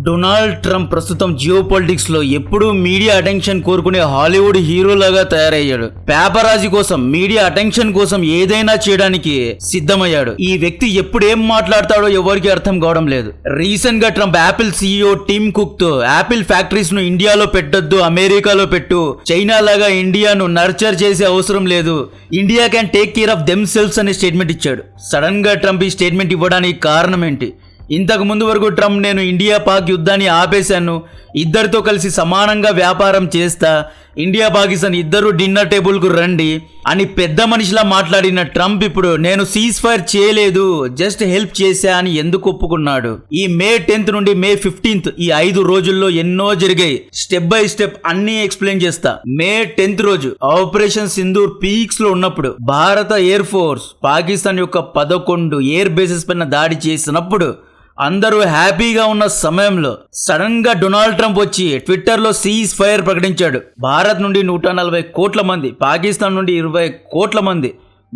Donald Trump ప్రస్తుతం geo politics లో ఎప్పుడూ మీడియా అటెన్షన్ కోరుకునే హాలీవుడ్ హీరోలాగా తయారయ్యాడు. పేపరాజీ కోసం, మీడియా అటెన్షన్ కోసం ఏదైనా చేయడానికి సిద్ధమయ్యాడు. ఈ వ్యక్తి ఎప్పుడు ఏం మాట్లాడతాడో ఎవరికి అర్థం కావడం లేదు. రీసెంట్ గా Trump Apple CEO Tim Cook తో యాపిల్ ఫ్యాక్టరీస్ ను ఇండియాలో పెట్టొద్దు, అమెరికాలో పెట్టు, చైనా లాగా ఇండియాను నర్చర్ చేసే అవసరం లేదు, India can take care of them selves అనే స్టేట్మెంట్ ఇచ్చాడు. సడన్ గా ట్రంప్ ఈ స్టేట్మెంట్ ఇవ్వడానికి కారణం ఏంటి? ఇంతకు ముందు వరకు ట్రంప్ నేను ఇండియా పాక్ యుద్ధాన్ని ఆపేశాను, ఇద్దరితో కలిసి సమానంగా వ్యాపారం చేస్తా, ఇండియా పాకిస్తాన్ ఇద్దరు డిన్నర్ టేబుల్ కు రండి అని పెద్ద మనిషిలా మాట్లాడిన ట్రంప్ ఇప్పుడు నేను సీజ్ ఫైర్ చేయలేదు, జస్ట్ హెల్ప్ చేశా అని ఎందుకు ఒప్పుకున్నాడు? ఈ మే 10th నుండి మే 15th ఈ 5 రోజుల్లో ఎన్నో జరిగాయి. స్టెప్ బై స్టెప్ అన్ని ఎక్స్ప్లెయిన్ చేస్తా. మే 10th రోజు ఆపరేషన్ సింధూర్ పీక్స్ లో ఉన్నప్పుడు భారత ఎయిర్ ఫోర్స్ పాకిస్తాన్ యొక్క 11 ఎయిర్ బేసెస్ పైన దాడి చేసినప్పుడు అందరూ హ్యాపీగా ఉన్న సమయంలో సడన్ గా డొనాల్డ్ ట్రంప్ వచ్చి ట్విట్టర్ లో సీజ్ ఫైర్ ప్రకటించాడు. భారత్ నుండి 140 కోట్ల మంది, పాకిస్తాన్ నుండి 20 కోట్ల మంది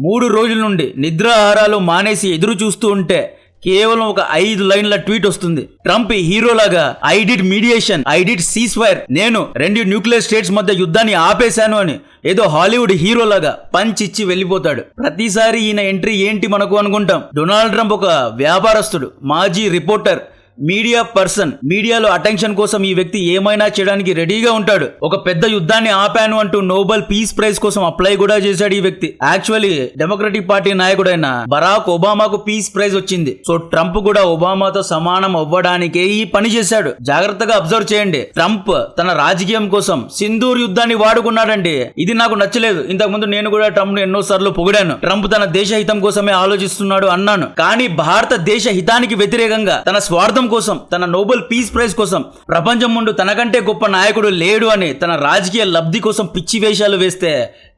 3 రోజుల నుండి నిద్రాహారాలు మానేసి ఎదురు చూస్తూ ఉంటే కేవలం ఒక 5 లైన్ల ట్వీట్ వస్తుంది. ట్రంప్ హీరోలాగా I did mediation, I did cease fire, నేను 2 న్యూక్లియర్ స్టేట్స్ మధ్య యుద్ధాన్ని ఆపేశాను అని ఏదో హాలీవుడ్ హీరోలాగా పంచ్ ఇచ్చి వెళ్ళిపోతాడు. ప్రతిసారి ఈయన ఎంట్రీ ఏంటి మనకు అనుకుంటాం. డొనాల్డ్ ట్రంప్ ఒక వ్యాపారస్తుడు, మాజీ రిపోర్టర్, మీడియా పర్సన్. మీడియాలో అటెన్షన్ కోసం ఈ వ్యక్తి ఏమైనా చేయడానికి రెడీగా ఉంటాడు. ఒక పెద్ద యుద్ధాన్ని ఆపాను అంటూ నోబెల్ పీస్ ప్రైజ్ కోసం అప్లై కూడా చేశాడు ఈ వ్యక్తి. యాక్చువల్లీ డెమోక్రటిక్ పార్టీ నాయకుడైన బరాక్ ఒబామాకు పీస్ ప్రైజ్ వచ్చింది. సో ట్రంప్ కూడా ఒబామాతో సమానం అవ్వడానికే ఈ పని చేశాడు. జాగ్రత్తగా అబ్జర్వ్ చేయండి. ట్రంప్ తన రాజకీయం కోసం సింధూర్ యుద్ధాన్ని వాడుకున్నాడండి. ఇది నాకు నచ్చలేదు. ఇంతకు ముందు నేను కూడా ట్రంప్ ను ఎన్నోసార్లు పొగిడాను. ట్రంప్ తన దేశ హితం కోసమే ఆలోచిస్తున్నాడు అన్నాను. కానీ భారతదేశ హితానికి వ్యతిరేకంగా తన స్వార్థం కోసం, తన నోబెల్ పీస్ ప్రైజ్ కోసం, ప్రపంచం ముందు తనకంటే గొప్ప నాయకుడు లేడు అని తన రాజకీయ లబ్ధి కోసం పిచ్చి వేషాలు వేస్తే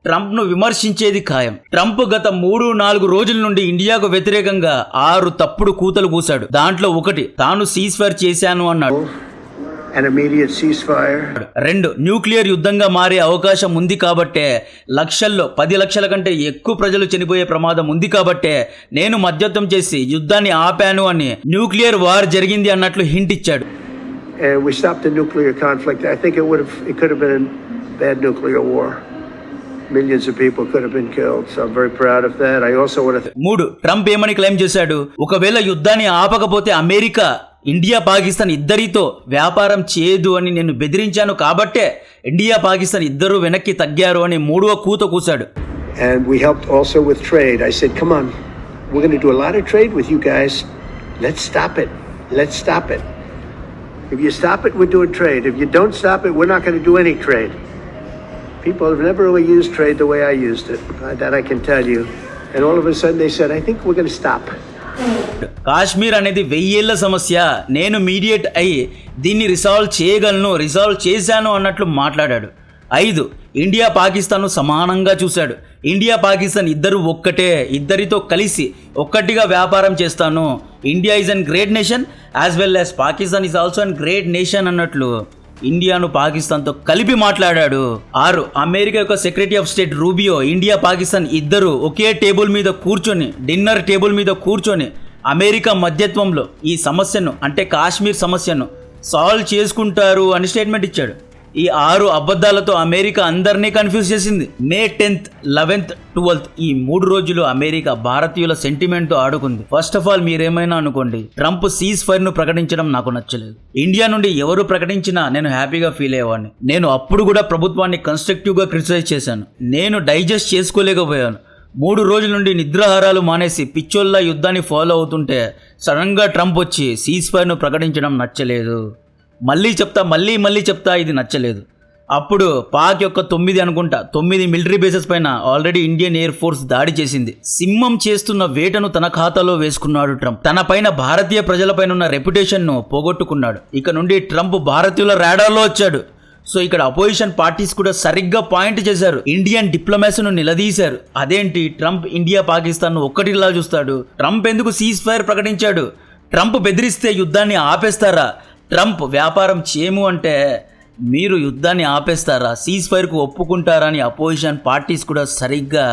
ట్రంప్ ను విమర్శించేది ఖాయం. ట్రంప్ గత 3-4 రోజుల నుండి ఇండియాకు వ్యతిరేకంగా 6 తప్పుడు కూతలు కూశాడు. దాంట్లో ఒకటి తాను సీజ్ ఫైర్ చేశాను అన్నాడు. 2 న్యూక్లియర్ యుద్ధంగా మారే అవకాశం ఉంది కాబట్టే, 10 లక్షల కంటే ఎక్కువ ప్రజలు చనిపోయే ప్రమాదం ఉంది కాబట్టే నేను మధ్యస్థం చేసి యుద్ధాన్ని ఆపాను అని న్యూక్లియర్ వార్ జరిగింది అన్నట్లు హింట్ ఇచ్చాడు. Millions of people could have been killed, so I'm very proud of that. I also want to 3 Trump ఏమని క్లెయిమ్ చేశాడు? ఒకవేళ యుద్ధాన్ని ఆపకపోతే అమెరికా, ఇండియా పాకిస్తాన్ ఇద్దరితో వ్యాపారం చేయదు అని నేను బెదిరించాను కాబట్టే ఇండియా పాకిస్తాన్ ఇద్దరు వెనక్కి తగ్గారు అని 3వ కూత కూశాడు. And we helped also with trade. I said, come on, we're going to do a lot of trade with you guys. Let's stop it. Let's stop it. If you stop it, we're doing trade. If you don't stop it, we're not going to do any trade. People have never really used trade the way I used it. That I can tell you. And all of a sudden they said, I think we're going to stop. Kashmir అనేది 1000 ఏళ్ల సమస్య, నేను mediate అయ్యి దీన్ని resolve చేయగలను, resolve చేశాను అన్నట్లు మాట్లాడాడు. 5 ఇండియా పాకిస్తాన్ను సమానంగా చూశాడు. ఇండియా పాకిస్తాన్ ఇద్దరు ఒక్కటే, ఇద్దరితో కలిసి ఒక్కటిగా వ్యాపారం చేస్తాను. India is an great nation as well as Pakistan is also an great nation అన్నట్లు ఇండియాను పాకిస్తాన్తో కలిపి మాట్లాడాడు. 6 అమెరికా యొక్క secretary of state Rubio India Pakistan ఇద్దరు ఒకే టేబుల్ మీద కూర్చొని, డిన్నర్ టేబుల్ మీద కూర్చొని అమెరికా మధ్యత్వంలో ఈ సమస్యను, అంటే కాశ్మీర్ సమస్యను సాల్వ్ చేసుకుంటారు అని స్టేట్మెంట్ ఇచ్చాడు. ఈ 6 అబద్ధాలతో అమెరికా అందరినీ కన్ఫ్యూజ్ చేసింది. మే 10th, 11th, 12th ఈ 3 రోజులు అమెరికా భారతీయుల సెంటిమెంట్ తో ఆడుకుంది. ఫస్ట్ ఆఫ్ ఆల్ మీరేమైనా అనుకోండి, ట్రంప్ సీజ్ ఫైర్ ను ప్రకటించడం నాకు నచ్చలేదు. ఇండియా నుండి ఎవరు ప్రకటించినా నేను హ్యాపీగా ఫీల్ అయ్యేవాడిని. నేను అప్పుడు కూడా ప్రభుత్వాన్ని కన్స్ట్రక్టివ్ గా క్రిటిసైజ్ చేశాను. నేను డైజెస్ట్ చేసుకోలేకపోయాను. 3 రోజుల నుండి నిద్రాహారాలు మానేసి పిచ్చోల్లా యుద్ధాన్ని ఫాలో అవుతుంటే సడన్ గా ట్రంప్ వచ్చి సీజ్ ఫైర్ ను ప్రకటించడం నచ్చలేదు. మళ్ళీ చెప్తా ఇది నచ్చలేదు. అప్పుడు పాక్ యొక్క 9 మిలిటరీ బేసెస్ పైన ఆల్రెడీ ఇండియన్ ఎయిర్ ఫోర్స్ దాడి చేసింది. సింహం చేస్తున్న వేటను తన ఖాతాలో వేసుకున్నాడు ట్రంప్. తన పైన భారతీయ ప్రజలపైన ఉన్న రెప్యుటేషన్ ను పోగొట్టుకున్నాడు. ఇక నుండి ట్రంప్ భారతీయుల రాడార్లో వచ్చాడు. సో ఇక్కడ అపోజిషన్ పార్టీస్ కూడా సరిగ్గా పాయింట్ చేశారు, ఇండియన్ డిప్లొమాసీను నిలదీశారు. అదేంటి ట్రంప్ ఇండియా పాకిస్తాన్ ఒక్కటిలా చూస్తాడు? ట్రంప్ ఎందుకు సీజ్ ఫైర్ ప్రకటించాడు? ట్రంప్ బెదిరిస్తే యుద్ధాన్ని ఆపేస్తారా? ట్రంప్ వ్యాపారం చేయము అంటే మీరు యుద్ధాన్ని ఆపేస్తారా? సీజ్ ఫైర్కు ఒప్పుకుంటారా అని అపోజిషన్ పార్టీస్ కూడా సరిగ్గా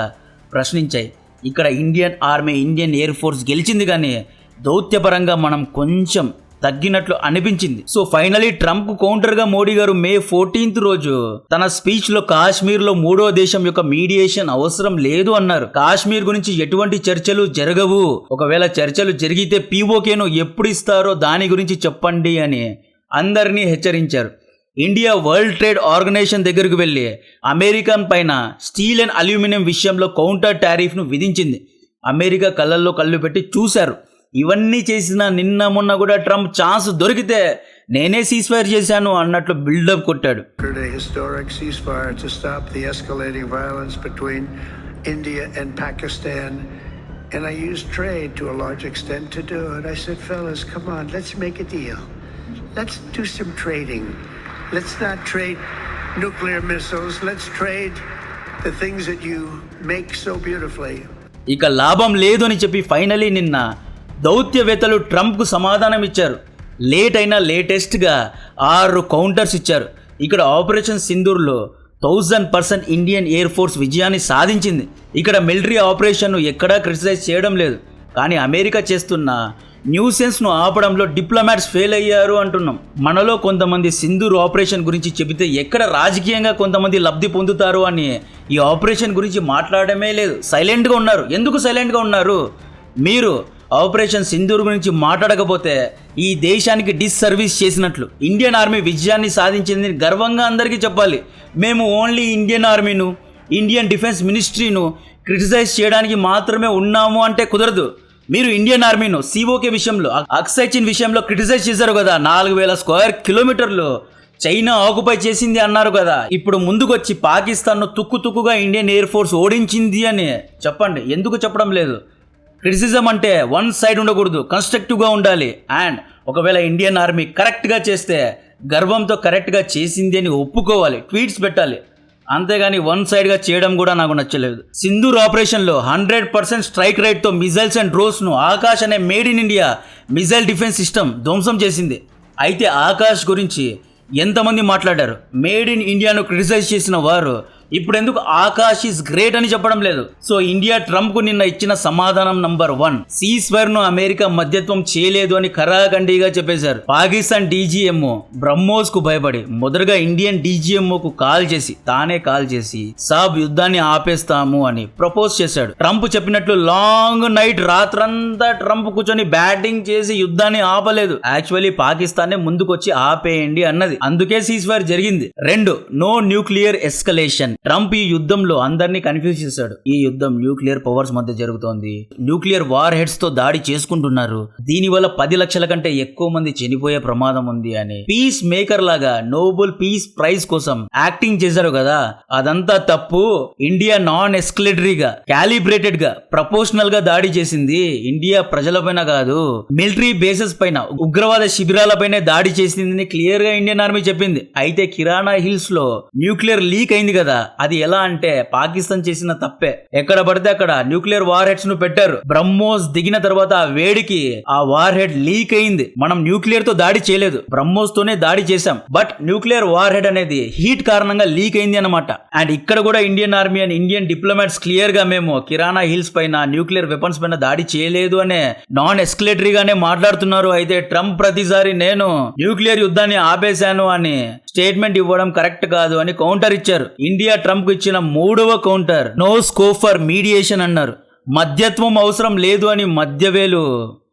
ప్రశ్నించాయి. ఇక్కడ Indian army, Indian air force గెలిచింది, కానీ దౌత్యపరంగా మనం కొంచెం తగ్గినట్లు అనిపించింది. సో ఫైనలీ ట్రంప్ కు కౌంటర్ గా మోడీ గారు May 14th రోజు తన స్పీచ్ లో కాశ్మీర్ లో మూడో దేశం యొక్క మీడియేషన్ అవసరం లేదు అన్నారు. కాశ్మీర్ గురించి ఎటువంటి చర్చలు జరగవు, ఒకవేళ చర్చలు జరిగితే పీఓకేను ఎప్పుడు ఇస్తారో దాని గురించి చెప్పండి అని అందరినీ హెచ్చరించారు. ఇండియా వరల్డ్ ట్రేడ్ ఆర్గనైజేషన్ దగ్గరకు వెళ్ళి అమెరికన్ పైన స్టీల్ అండ్ అల్యూమినియం విషయంలో కౌంటర్ టారిఫ్ను విధించింది. అమెరికా కళ్ళల్లో కళ్ళు పెట్టి చూశారు. ఇవన్నీ చేసిన నిన్న మొన్న కూడా ట్రంప్ ఛాన్స్ దొరికితే నేనే సీజ్ఫైర్ చేశాను అన్నట్లు బిల్డప్ కొట్టాడు. Historic ceasefire to stop the escalating violence between India and Pakistan, and I used trade to a large extent to do it. I said, fellas, come on, let's make a deal. Let's do some trading. Let's not trade nuclear missiles. Let's trade the things that you make so beautifully. ఇక లాభం లేదు అని చెప్పి finally నిన్న దౌత్యవేత్తలు ట్రంప్కు సమాధానం ఇచ్చారు. Late అయినా లేటెస్ట్గా 6 కౌంటర్స్ ఇచ్చారు. ఇక్కడ ఆపరేషన్ సింధూర్లో 1000% ఇండియన్ ఎయిర్ ఫోర్స్ విజయాన్ని సాధించింది. ఇక్కడ మిలిటరీ ఆపరేషన్ను ఎక్కడా క్రిటిసైజ్ చేయడం లేదు, కానీ అమెరికా చేస్తున్న న్యూసెన్స్ను ఆపడంలో డిప్లొమాట్స్ ఫెయిల్ అయ్యారు అంటున్నాం. మనలో కొంతమంది సింధూర్ ఆపరేషన్ గురించి చెబితే ఎక్కడ రాజకీయంగా కొంతమంది లబ్ధి పొందుతారు అని ఈ ఆపరేషన్ గురించి మాట్లాడమే లేదు, సైలెంట్గా ఉన్నారు. ఎందుకు సైలెంట్గా ఉన్నారు? మీరు ఆపరేషన్ సింధూర్ గురించి మాట్లాడకపోతే ఈ దేశానికి డిస్సర్వీస్ చేసినట్లు. ఇండియన్ ఆర్మీ విజయాన్ని సాధించింది గర్వంగా అందరికీ చెప్పాలి. మేము ఓన్లీ ఇండియన్ ఆర్మీను, ఇండియన్ డిఫెన్స్ మినిస్ట్రీను క్రిటిసైజ్ చేయడానికి మాత్రమే ఉన్నాము అంటే కుదరదు. మీరు ఇండియన్ ఆర్మీను సిఓకే విషయంలో, అక్సైచిన్ విషయంలో క్రిటిసైజ్ చేశారు కదా. 4000 స్క్వేర్ కిలోమీటర్లు చైనా ఆక్యుపై చేసింది అన్నారు కదా. ఇప్పుడు ముందుకొచ్చి పాకిస్తాన్ను తుక్కుగా ఇండియన్ ఎయిర్ ఫోర్స్ ఓడించింది అని చెప్పండి. ఎందుకు చెప్పడం లేదు? క్రిటిసిజం అంటే వన్ సైడ్ ఉండకూడదు, కన్స్ట్రక్టివ్గా ఉండాలి. అండ్ ఒకవేళ ఇండియన్ ఆర్మీ కరెక్ట్గా చేస్తే గర్వంతో కరెక్ట్గా చేసింది అని ఒప్పుకోవాలి, ట్వీట్స్ పెట్టాలి. అంతేగాని వన్ సైడ్గా చేయడం కూడా నాకు నచ్చలేదు. సింధూర్ ఆపరేషన్లో 100% స్ట్రైక్ రేట్తో మిజైల్స్ అండ్ డ్రోన్స్ను ఆకాష్ అనే made in India missile defence system ధ్వంసం చేసింది. అయితే ఆకాష్ గురించి ఎంతమంది మాట్లాడారు? మేడ్ ఇన్ ఇండియాను క్రిటిసైజ్ చేసిన వారు ఇప్పుడు ఎందుకు ఆకాష్ ఈజ్ గ్రేట్ అని చెప్పడం లేదు? సో ఇండియా ట్రంప్ కు నిన్న ఇచ్చిన సమాధానం నంబర్ 1, సీజ్ఫైర్ ను అమెరికా మధ్యత్వం చేయలేదు అని ఖరాఖండిగా చెప్పేశారు. పాకిస్తాన్ డీజీఎంఓ బ్రహ్మోస్ కు భయపడి మొదటగా ఇండియన్ డీజీఎంఓ కు తానే కాల్ చేసి సాబ్ యుద్ధాన్ని ఆపేస్తాము అని ప్రపోజ్ చేశాడు. ట్రంప్ చెప్పినట్లు లాంగ్ నైట్ రాత్రంతా ట్రంప్ కూర్చొని బ్యాటింగ్ చేసి యుద్ధాన్ని ఆపలేదు. యాక్చువల్లీ పాకిస్తాన్ ముందుకొచ్చి ఆపేయండి అన్నది, అందుకే సీజ్ఫైర్ జరిగింది. 2, నో న్యూక్లియర్ ఎస్కలేషన్. ట్రంప్ ఈ యుద్ధంలో అందరినీ కన్ఫ్యూజ్ చేశాడు. ఈ యుద్ధం న్యూక్లియర్ పవర్స్ మధ్య జరుగుతోంది, న్యూక్లియర్ వార్ హెడ్స్ తో దాడి చేసుకుంటున్నారు, దీనివల్ల 10 లక్షల కంటే ఎక్కువ మంది చనిపోయే ప్రమాదం ఉంది అని పీస్ మేకర్ లాగా నోబెల్ పీస్ ప్రైజ్ కోసం యాక్టింగ్ చేశారు కదా. అదంతా తప్పు. ఇండియా నాన్ ఎస్కలేటరీగా, క్యాలిబ్రేటెడ్ గా, ప్రపోర్షనల్ గా దాడి చేసింది. ఇండియా ప్రజలపైన కాదు, మిలిటరీ బేసెస్ పైన, ఉగ్రవాద శిబిరాలపైనే దాడి చేసింది క్లియర్ గా ఇండియన్ ఆర్మీ చెప్పింది. అయితే కిరాణా హిల్స్ లో న్యూక్లియర్ లీక్ అయింది కదా, అది ఎలా అంటే పాకిస్తాన్ చేసిన తప్పే. ఎక్కడ పడితే అక్కడ న్యూక్లియర్ వార్ హెడ్స్ ను పెట్టారు. బ్రహ్మోస్ దిగిన తర్వాత ఆ వేడికి ఆ వార్ హెడ్ లీక్ అయింది. మనం న్యూక్లియర్ తో దాడి చేయలేదు, బ్రహ్మోస్ తోనే దాడి చేశాం. బట్ న్యూక్లియర్ వార్ హెడ్ అనేది హీట్ కారణంగా లీక్ అయింది అన్నమాట. అండ్ ఇక్కడ కూడా Indian army and Indian diplomats clear గా మేము కిరాణా హిల్స్ పైన న్యూక్లియర్ వెపన్స్ పైన దాడి చేయలేదు అనే నాన్ ఎస్కలేటరీగానే మాట్లాడుతున్నారు. అయితే ట్రంప్ ప్రతిసారి నేను న్యూక్లియర్ యుద్ధాన్ని ఆపేశాను అని స్టేట్మెంట్ ఇవ్వడం కరెక్ట్ కాదు అని కౌంటర్ ఇచ్చారు. ఇండియా ట్రంప్ ఇచ్చిన 3వ counter, no scope for mediation అన్నారు. మధ్యత్వం అవసరం లేదు అని మధ్యవేలు.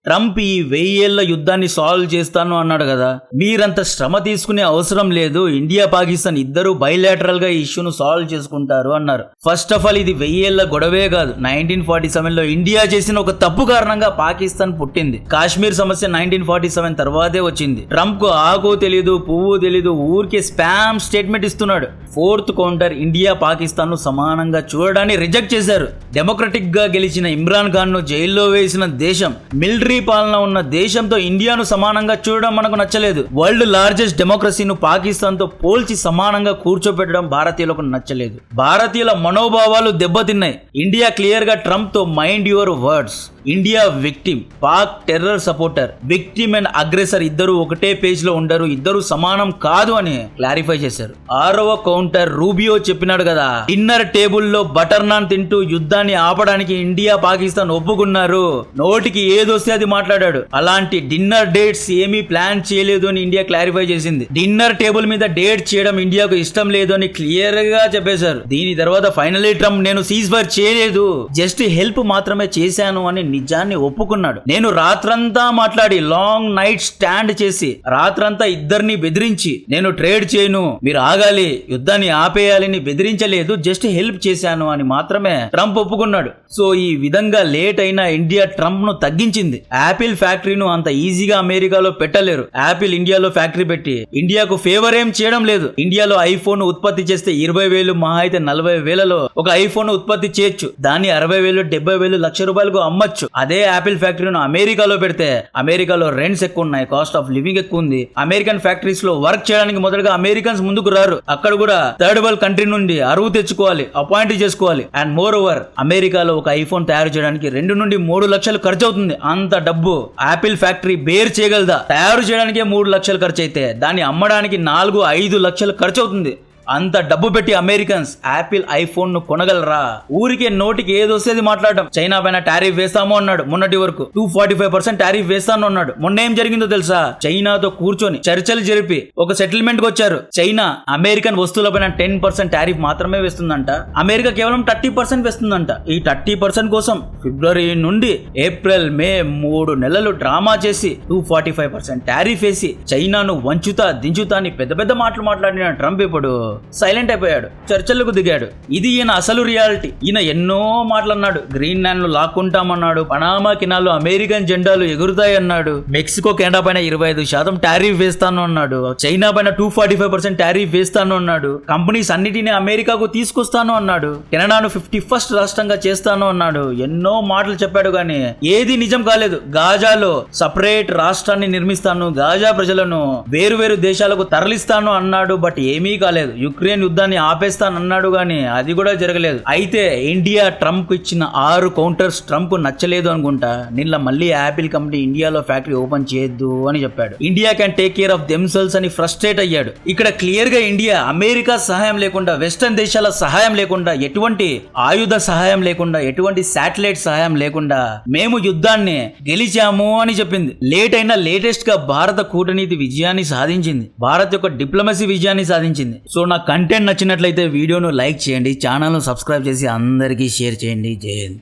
ట్రంప్ ఈ 1000 ఏళ్ల యుద్ధాన్ని సాల్వ్ చేస్తాను అన్నాడు కదా, మీరంత శ్రమ తీసుకునే అవసరం లేదు, ఇండియా పాకిస్తాన్ ఇద్దరు బైలాటరల్ గా ఈ ఇష్యూను సాల్వ్ చేసుకుంటారు అన్నారు. ఫస్ట్ ఆఫ్ ఆల్ ఇది 1000 ఏళ్ల గొడవే కాదు, 1947లో ఇండియా చేసిన ఒక తప్పు కారణంగా పాకిస్తాన్ పుట్టింది. కాశ్మీర్ సమస్య 1947 తర్వాతే వచ్చింది. ట్రంప్ కు ఆకు తెలీదు, పువ్వు తెలీదు, ఊరికే స్పామ్ స్టేట్మెంట్ ఇస్తున్నాడు. 4th కౌంటర్, ఇండియా పాకిస్తాన్ ను సమానంగా చూడడాన్ని రిజెక్ట్ చేశారు. డెమోక్రటిక్ గా గెలిచిన ఇమ్రాన్ ఖాన్ ను జైల్లో వేసిన దేశం, మిలిటరీ పాలన ఉన్న దేశంతో ఇండియాను సమానంగా చూడడం మనకు నచ్చలేదు. వరల్డ్ లార్జెస్ట్ డెమోక్రసీను పాకిస్తాన్ తో పోల్చి సమానంగా కూర్చోబెట్టడం భారతీయులకు నచ్చలేదు. భారతీయుల మనోభావాలు దెబ్బతిన్నాయి. ఇండియా క్లియర్ గా ట్రంప్ తో mind your words, India victim, Pak terror supporter, victim and aggressor ఇద్దరు ఒకటే పేజ్ లో ఉండరు, ఇద్దరు సమానం కాదు అని క్లారిఫై చేశారు. 6వ కౌంటర్, రూబియో చెప్పినాడు కదా, డిన్నర్ టేబుల్లో బటర్ నాన్ తింటూ యుద్ధాన్ని ఆపడానికి ఇండియా పాకిస్తాన్ ఒప్పుకున్నారు. నోటికి ఏదొస్తే అది మాట్లాడాడు. అలాంటి డిన్నర్ డేట్స్ ఏమీ ప్లాన్ చేయలేదు అని ఇండియా క్లారిఫై చేసింది. డిన్నర్ టేబుల్ మీద డేట్ చేయడం ఇండియాకు ఇష్టం లేదు అని క్లియర్ గా చెప్పేశారు. దీని తర్వాత ఫైనలీ ట్రంప్ నేను సీజ్ ఫైర్ చేయలేదు, జస్ట్ హెల్ప్ మాత్రమే చేశాను అని నిజాన్ని ఒప్పుకున్నాడు. నేను రాత్రంతా మాట్లాడి లాంగ్ నైట్ స్టాండ్ చేసి రాత్రంతా ఇద్దరిని బెదిరించి నేను ట్రేడ్ చేయను, మీరు ఆగాలి, యుద్ధాన్ని ఆపేయాలని బెదిరించలేదు, జస్ట్ హెల్ప్ చేశాను అని మాత్రమే ట్రంప్ ఒప్పుకున్నాడు. సో ఈ విధంగా లేట్ అయినా ఇండియా ట్రంప్ ను తగ్గించింది. యాపిల్ ఫ్యాక్టరీను అంత ఈజీగా అమెరికాలో పెట్టలేరు. యాపిల్ ఇండియాలో ఫ్యాక్టరీ పెట్టి ఇండియాకు ఫేవర్ ఏం చేయడం లేదు. ఇండియాలో ఐఫోన్ ఉత్పత్తి చేస్తే 20,000 మహా అయితే 40,000లో ఒక ఐఫోన్ ఉత్పత్తి చేయొచ్చు. దాన్ని 60,000 70,000 లక్ష రూపాయలకు అమ్మొచ్చు. అదే యాపిల్ ఫ్యాక్టరీను అమెరికాలో పెడితే అమెరికాలో రెంట్స్ ఎక్కువ ఉన్నాయి, కాస్ట్ ఆఫ్ లివింగ్ ఎక్కువ ఉంది. అమెరికన్ ఫ్యాక్టరీస్ లో వర్క్ చేయడానికి మొదటగా అమెరికన్స్ ముందుకు రారు. అక్కడ కూడా థర్డ్ వరల్డ్ కంట్రీ నుండి అరువు తెచ్చుకోవాలి, అపాయింట్ చేసుకోవాలి. అండ్ మోర్ ఓవర్ అమెరికాలో ఒక ఐఫోన్ తయారు చేయడానికి 2 నుండి 3 లక్షలు ఖర్చు అవుతుంది. అంత డబ్బు యాపిల్ ఫ్యాక్టరీ బేర్ చేయగలదా? తయారు చేయడానికే 3 లక్షలు ఖర్చు అయితే దాన్ని అమ్మడానికి 4-5 లక్షలు ఖర్చు అవుతుంది. అంత డబ్బు పెట్టి అమెరికన్స్ యాపిల్ ఐఫోన్ ను కొనగలరా? ఊరికే నోటికి ఏదొస్తేది మాట్లాడటం. చైనా పైన టారిఫ్ వేస్తాము అన్నాడు, మొన్నటి వరకు 245% టారిఫ్ వేస్తాను అన్నాడు. మొన్న ఏం జరిగిందో తెలుసా? చైనాతో కూర్చొని చర్చలు జరిపి ఒక సెటిల్మెంట్ కి వచ్చారు. చైనా అమెరికన్ వస్తువులపైన 10% టారిఫ్ మాత్రమే వేస్తుందంట, అమెరికా కేవలం 30% వేస్తుందంట. ఈ 30% కోసం ఫిబ్రవరి నుండి ఏప్రిల్ మే 3 నెలలు డ్రామా చేసి 245% టారిఫ్ వేసి చైనాను వంచుతా దించుతా అని పెద్ద పెద్ద మాటలు మాట్లాడిన ట్రంప్ ఇప్పుడు సైలెంట్ అయిపోయాడు, చర్చలకు దిగాడు. ఇది ఈయన అసలు రియాలిటీ. ఈయన ఎన్నో మాటలు అన్నాడు. గ్రీన్ ల్యాండ్ ను లాక్కుంటామన్నాడు, పనామా కినాల్లో అమెరికన్ జెండాలు ఎగురుతాయి అన్నాడు, మెక్సికో కెనడా పైన 25% టారిఫ్ వేస్తాను అన్నాడు, చైనా పైన 245% టారిఫ్ వేస్తాను అన్నాడు, కంపెనీస్ అన్నిటినీ అమెరికాకు తీసుకొస్తాను అన్నాడు, కెనడాను 51st రాష్ట్రంగా చేస్తాను అన్నాడు. ఎన్నో మాటలు చెప్పాడు గానీ ఏది నిజం కాలేదు. గాజాలో సపరేట్ రాష్ట్రాన్ని నిర్మిస్తాను, గాజా ప్రజలను వేరు వేరు దేశాలకు తరలిస్తాను అన్నాడు. బట్ ఏమీ కాలేదు. యుక్రెయిన్ యుద్ధాన్ని ఆపేస్తానన్నాడు గానీ అది కూడా జరగలేదు. అయితే ఇండియా ట్రంప్ ఇచ్చిన 6 కౌంటర్స్ ట్రంప్ నచ్చలేదు అనుకుంటా. నిన్న మళ్ళీ యాపిల్ కంపెనీ ఇండియాలో ఫ్యాక్టరీ ఓపెన్ చేయొద్దు అని చెప్పాడు. India can take care of themselves అని ఫ్రస్ట్రేట్ అయ్యాడు. ఇక్కడ క్లియర్ గా ఇండియా అమెరికా సహాయం లేకుండా, వెస్టర్న్ దేశాల సహాయం లేకుండా, ఎటువంటి ఆయుధ సహాయం లేకుండా, ఎటువంటి శాటిలైట్ సహాయం లేకుండా మేము యుద్ధాన్ని గెలిచాము అని చెప్పింది. లేట్ అయినా లేటెస్ట్ గా భారత కూటనీతి విజయాన్ని సాధించింది, భారత్ యొక్క డిప్లొమసీ విజయాన్ని సాధించింది. సో నా కంటెంట్ నచ్చినట్లయితే వీడియోను లైక్ చేయండి, ఛానల్ను సబ్స్క్రైబ్ చేసి అందరికీ షేర్ చేయండి. జై హింద్.